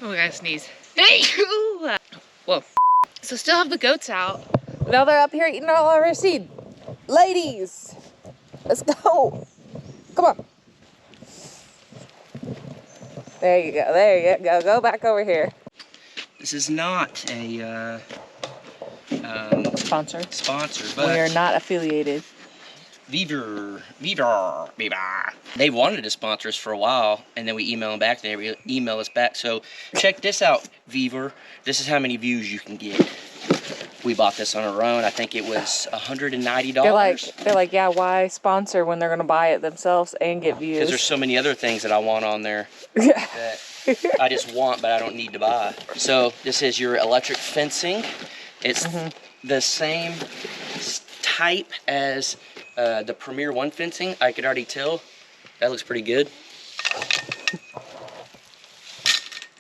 Oh, I gotta sneeze. Hey! Whoa. So still have the goats out. Now they're up here eating all our seed. Ladies, let's go. Come on. There you go. There you go. Go back over here. This is not a Sponsor. but We are not affiliated. VEVOR. They wanted to sponsor us for a while, and then we email them back, and they email us back. So check this out, VEVOR. This is how many views you can get. We bought this on our own. I think it was $190. They're like, yeah, why sponsor when they're gonna buy it themselves and get views? Because there's so many other things that I want on there that I just want, but I don't need to buy. So this is your electric fencing. It's the same type as the Premier One fencing. I could already tell. That looks pretty good.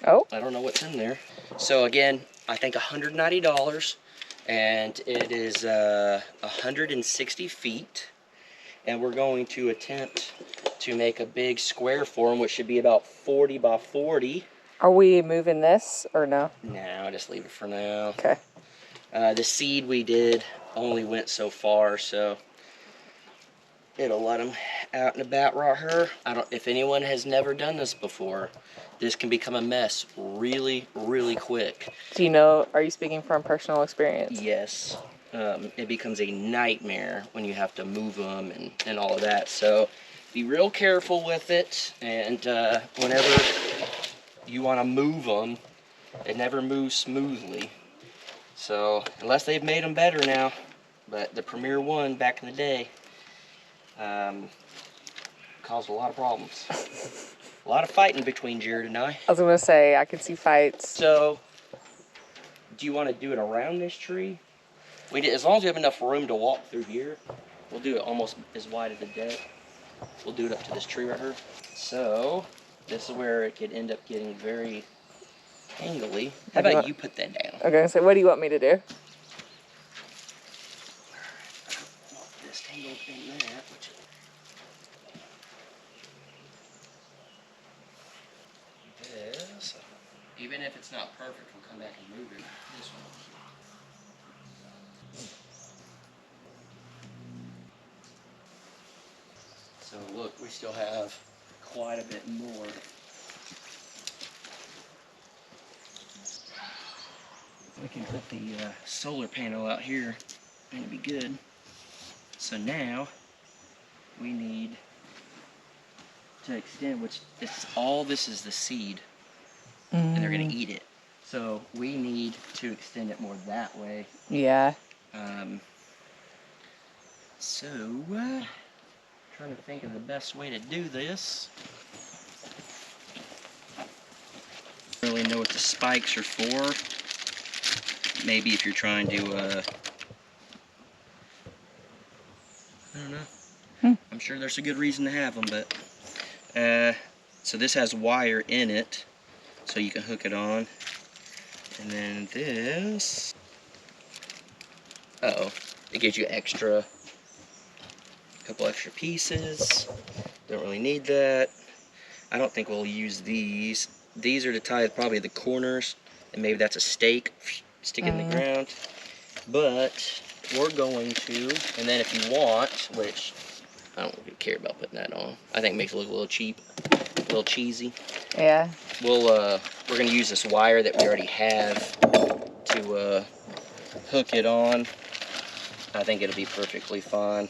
Oh. I don't know what's in there. So again, I think $190, and it is 160 feet. And we're going to attempt to make a big square for them, which should be about 40 by 40. Are we moving this or no? No, just leave it for now. Okay. The seed we did only went so far, so it'll let them out and about right here. If anyone has never done this before, this can become a mess really, really quick. Do you know, are you speaking from personal experience? Yes. It becomes a nightmare when you have to move them and all of that. So be real careful with it, and whenever you want to move them, it never moves smoothly. So unless they've made them better now, but the Premier One back in the day caused a lot of problems. A lot of fighting between Jared and I. I was gonna say, I could see fights. So, do you want to do it around this tree? As long as we have enough room to walk through here, we'll do it almost as wide as the deck. We'll do it up to this tree right here. So, this is where it could end up getting very tangly. How about you put that down? Okay, so what do you want me to do? This tangled in that. This, even if it's not perfect, we'll come back and move it. This one. So look, we still have quite a bit more. We can put the solar panel out here and it'll be good. So now we need to extend, which this is the seed, and they're gonna eat it. So we need to extend it more that way. Yeah. Trying to think of the best way to do this. I don't really know what the spikes are for. Maybe if you're trying to, I don't know. I'm sure there's a good reason to have them, but so this has wire in it, so you can hook it on. And then this, it gives you a couple extra pieces. Don't really need that. I don't think we'll use these. These are to tie probably the corners, and maybe that's a stake, stick it in the ground. But we're going to, and then if you want, which I don't really care about putting that on. I think it makes it look a little cheap, a little cheesy. Yeah. We're gonna use this wire that we already have to hook it on. I think it'll be perfectly fine.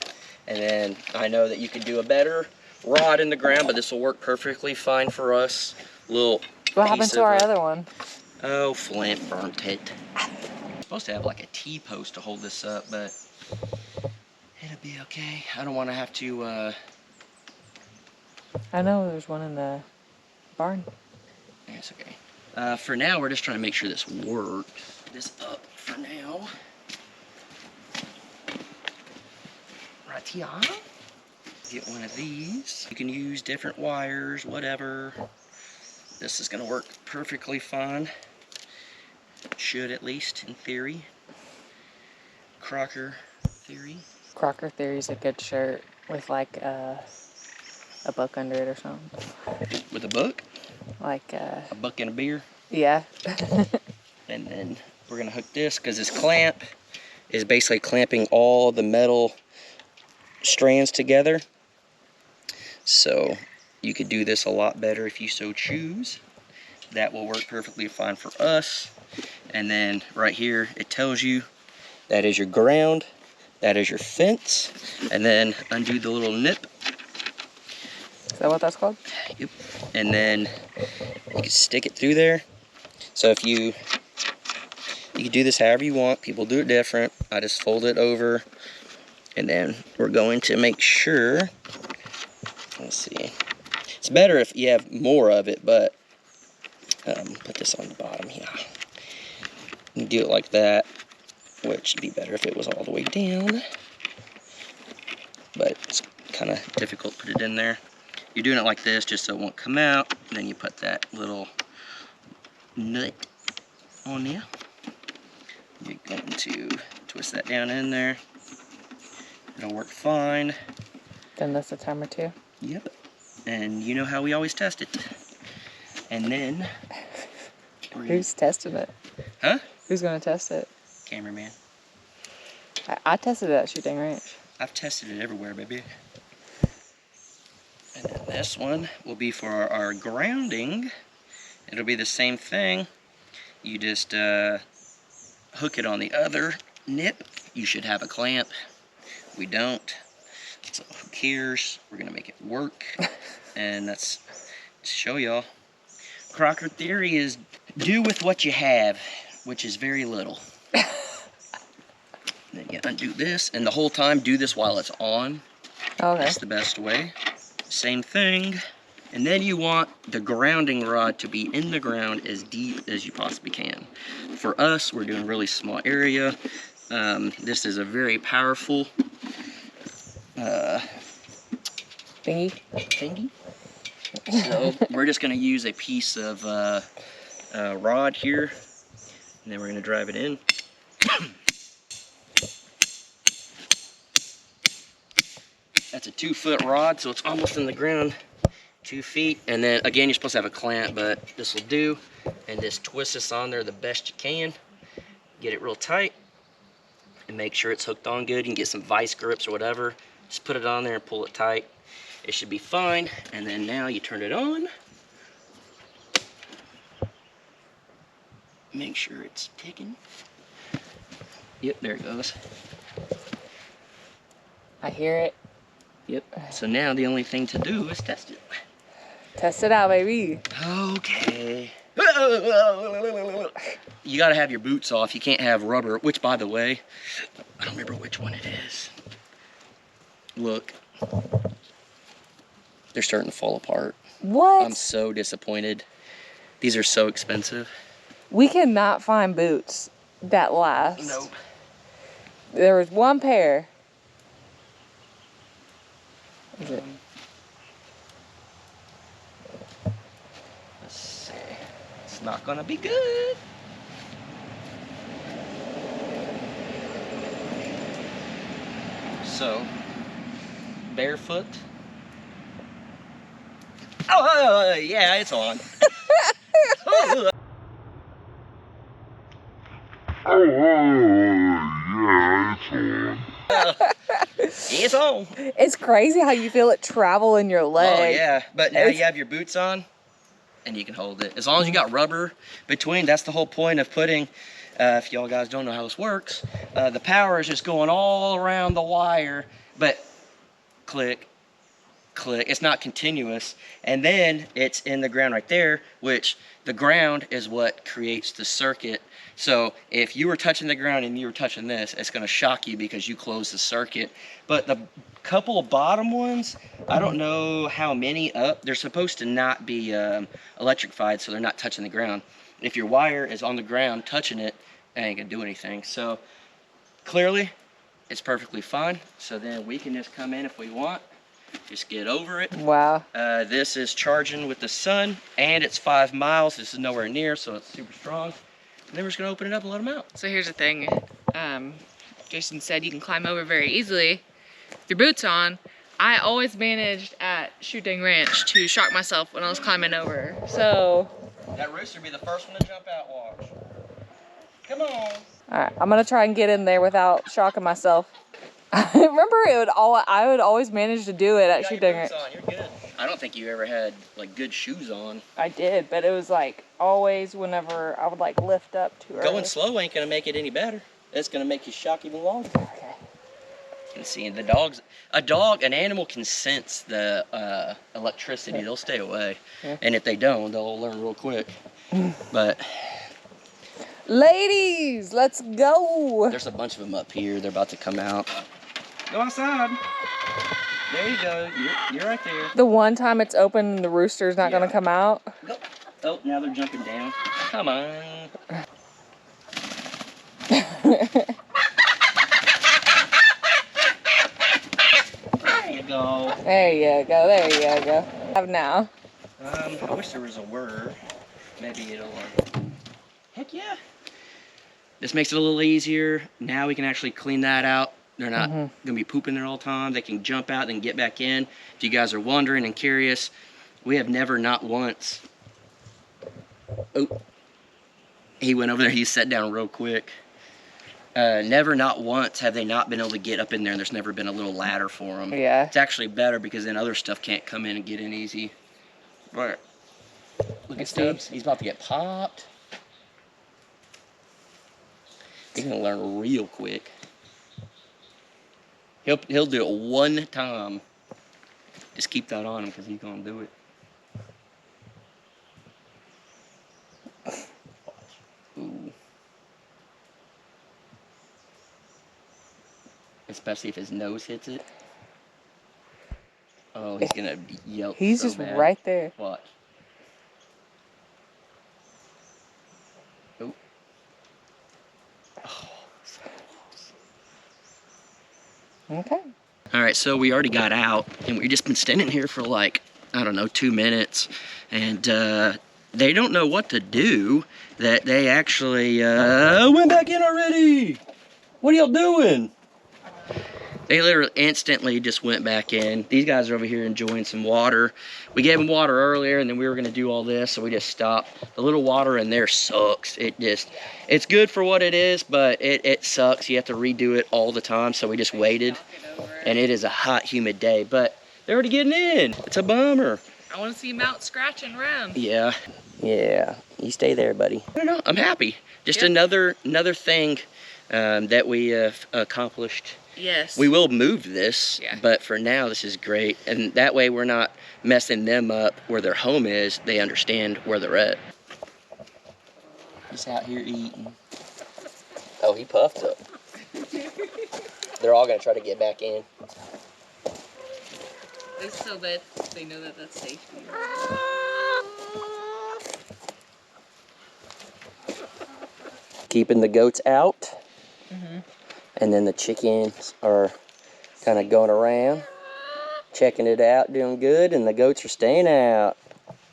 And then I know that you could do a better rod in the ground, but this will work perfectly fine for us. What happened to our other one? Oh, Flint burnt it. I'm supposed to have like a T-post to hold this up, but it'll be okay. I don't want to have to, I know there's one in the barn. It's okay. For now, we're just trying to make sure this works. This up for now. Right here. Get one of these. You can use different wires, whatever. This is going to work perfectly fine. Should, at least, in theory. Crocker theory. Crocker theory is a good shirt with like a book under it or something. With a book? Like a buck and a beer? Yeah. And then we're gonna hook this, because this clamp is basically clamping all the metal strands together. So you could do this a lot better if you so choose. That will work perfectly fine for us. And then right here, it tells you that is your ground, that is your fence, and then undo the little nip. Is that what that's called? Yep. And then you can stick it through there. So if you can do this however you want. People do it different. I just fold it over, and then we're going to make sure, let's see, it's better if you have more of it, but put this on the bottom here. You do it like that, which would be better if it was all the way down, but it's kind of difficult to put it in there. You're doing it like this just so it won't come out, and then you put that little nut on there. You're going to twist that down in there. It'll work fine. Done this a time or two. Yep. And you know how we always test it. And then... Who's testing it? Huh? Who's going to test it? Cameraman. I tested it at Shooting Ranch. I've tested it everywhere, baby. And then this one will be for our grounding. It'll be the same thing. You just hook it on the other nip. You should have a clamp. We don't. So who cares? We're gonna make it work. And that's to show y'all. Crocker theory is do with what you have, which is very little. Then you undo this, and the whole time do this while it's on. Okay. That's the best way. Same thing. And then you want the grounding rod to be in the ground as deep as you possibly can. For us, we're doing a really small area. This is a very powerful thingy. So we're just going to use a piece of rod here, and then we're going to drive it in. That's a 2-foot rod, so it's almost in the ground. 2 feet, and then again you're supposed to have a clamp, but this will do. And just twist this on there the best you can. Get it real tight, and make sure it's hooked on good. You can get some vice grips or whatever. Just put it on there and pull it tight. It should be fine. And then now you turn it on. Make sure it's ticking. Yep, there it goes. I hear it. Yep. So now the only thing to do is test it. Test it out, baby. Okay. You gotta have your boots off. You can't have rubber, which, by the way, I don't remember which one it is. Look. They're starting to fall apart. What? I'm so disappointed. These are so expensive. We cannot find boots that last. Nope. There was one pair. Is it? Let's see. It's not gonna be good. So, barefoot. Oh, yeah, it's on. Oh, yeah, it's on. it's on. It's crazy how you feel it travel in your leg. Oh, yeah. But now you have your boots on, and you can hold it. As long as you got rubber between, that's the whole point of putting, if y'all guys don't know how this works, the power is just going all around the wire, but click, click. It's not continuous. And then it's in the ground right there, which the ground is what creates the circuit. So if you were touching the ground and you were touching this, it's going to shock you because you closed the circuit. But the couple of bottom ones, I don't know how many up. They're supposed to not be electrified, so they're not touching the ground. If your wire is on the ground touching it, it ain't going to do anything. So clearly, it's perfectly fine. So then we can just come in if we want. Just get over it. Wow. This is charging with the sun, and it's 5 miles. This is nowhere near, so it's super strong. And then we're just gonna open it up and let them out. So here's the thing. Jason said you can climb over very easily with your boots on. I always managed at Shooting Ranch to shock myself when I was climbing over. So That rooster be the first one to jump out, watch. Come on. All right, I'm gonna try and get in there without shocking myself. I remember I would always manage to do it at Shoe Dinger. You're good. I don't think you ever had like good shoes on. I did, but it was like always whenever I would like lift up too early. Going slow ain't gonna make it any better. It's gonna make you shock even longer. Okay. And see, an animal can sense the electricity. They'll stay away. Yeah. And if they don't, they'll learn real quick. But ladies, let's go. there's a bunch of them up here. They're about to come out. Go outside. There you go. You're right there. The one time it's open, the rooster's not gonna come out. Go. Oh, now they're jumping down. Come on. There you go. There you go. There you go. Have now. I wish there was a word. Maybe it'll. Heck yeah. This makes it a little easier. Now we can actually clean that out. They're not gonna be pooping there all the time. They can jump out and get back in. If you guys are wondering and curious, we have never, not once. Oh, he went over there. He sat down real quick. Never, not once have they not been able to get up in there, and there's never been a little ladder for them. Yeah. It's actually better because then other stuff can't come in and get in easy. But look at Stubbs. He's about to get popped. He's gonna learn real quick. He'll do it one time. Just keep that on him because he's gonna do it. Ooh. Especially if his nose hits it. Oh, he's gonna yelp. He's so just bad. right there. Watch. Oh. Oh, so close. Okay. All right, so we already got out, and we've just been standing here for like, I don't know, 2 minutes, and they don't know what to do. That they actually went back in already. What are y'all doing? They literally instantly just went back in. These guys are over here enjoying some water. We gave them water earlier, and then we were gonna do all this, so we just stopped. The little water in there sucks. It's good for what it is, but it sucks. You have to redo it all the time, so we just waited. And it is a hot, humid day, but they're already getting in. It's a bummer. I want to see him out scratching around. Yeah. Yeah. You stay there, buddy. I don't know. I'm happy. Just another thing that we have accomplished. Yes. We will move this, but for now, this is great. And that way we're not messing them up where their home is. They understand where they're at. He's out here eating. Oh, he puffed up. They're all going to try to get back in. It's so that they know that that's safety. Keeping the goats out. And then the chickens are kind of going around, checking it out, doing good, and the goats are staying out.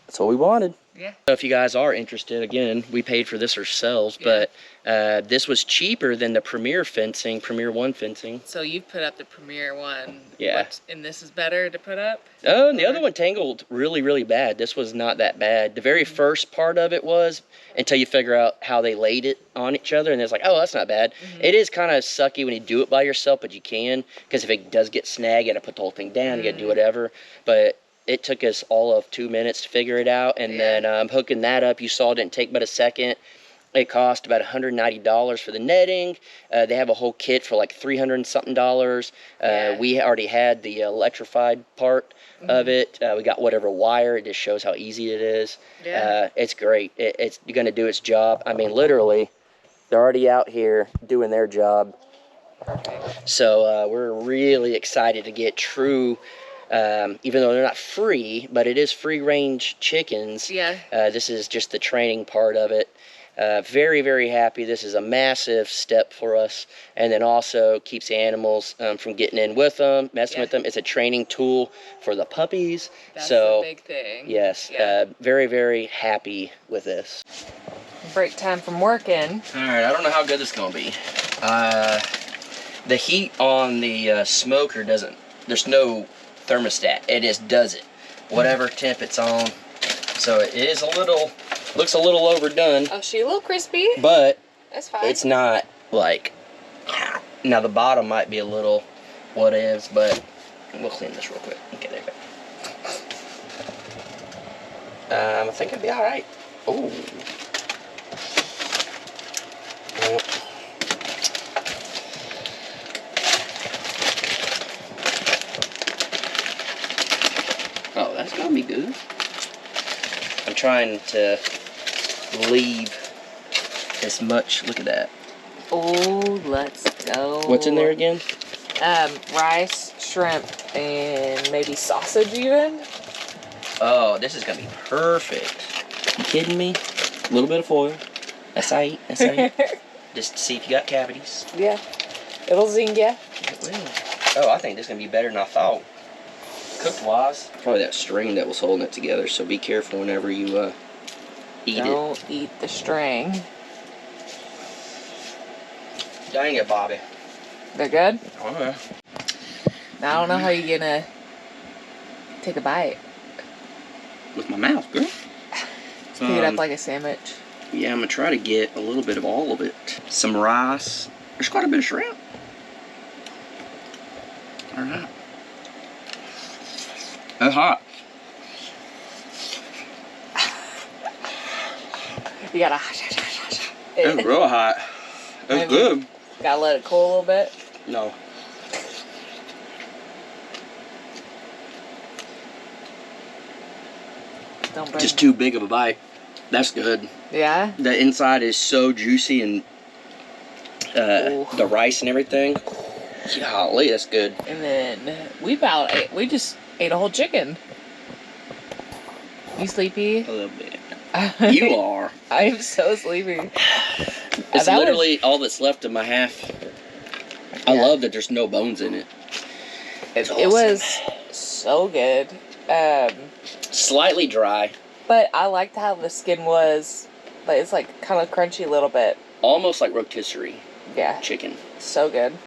That's what we wanted. Yeah. So if you guys are interested, again, we paid for this ourselves, but this was cheaper than the Premier One fencing. So you've put up the Premier one. Yeah. And this is better to put up? Oh, and the other one tangled really, really bad. This was not that bad. The very first part of it was, until you figure out how they laid it on each other, and it's like, oh, that's not bad. It is kind of sucky when you do it by yourself, but you can, because if it does get snagged, you got to put the whole thing down, you got to do whatever. But it took us all of 2 minutes to figure it out, and then hooking that up, you saw it didn't take but a second. It cost about $190 for the netting. They have a whole kit for like $300 and something. We already had the electrified part of it. We got whatever wire. It just shows how easy it is. It's great. It's going to do its job. I mean, literally, they're already out here doing their job. So we're really excited to get true. Even though they're not free, but it is free-range chickens. This is just the training part of it. Very, very happy. This is a massive step for us, and then also keeps the animals from getting in with them, messing with them. It's a training tool for the puppies. That's so the big thing. Yes, very, very happy with this. Break time from working. All right, I don't know how good this is gonna be. The heat on the smoker doesn't. There's no thermostat. It just does it, whatever temp it's on. So it is a little Looks a little overdone, Oh, she a little crispy. but That's fine. it's not like... Now the bottom might be a little whatevs, but we'll clean this real quick. Okay, there you go. I think it'll be alright. Oh. Oh, that's gonna be good. I'm trying to leave as much. Look at that. Oh, let's go. What's in there again? Rice, shrimp, and maybe sausage even. Oh, this is gonna be perfect. You kidding me? A little bit of foil. That's aight. That's aight. Just to see if you got cavities. Yeah, it'll zing ya. It will. Oh, I think this is gonna be better than I thought. Cooked wise, probably that string that was holding it together. So be careful whenever you eat it. Don't eat the string. Dang it, Bobby. They're good? I don't know. Now, I don't know how you're gonna take a bite. With my mouth, girl. Pick it up like a sandwich. Yeah, I'm gonna try to get a little bit of all of it. Some rice. There's quite a bit of shrimp. All right. That's hot. You gotta. It's real hot. It's Maybe. good. Gotta let it cool a little bit. No. Don't burn. Just too big of a bite. That's good. Yeah? The inside is so juicy and Ooh. the rice and everything. Golly, that's good. And then we just ate a whole chicken. You sleepy? A little bit. You are. I'm so sleepy. It's That was- literally all that's left of my half. I Yeah. love that there's no bones in it. It awesome. was so good. Slightly dry. But I liked how the skin was, but it's like kind of crunchy a little bit. Almost like rotisserie Yeah, chicken. so good.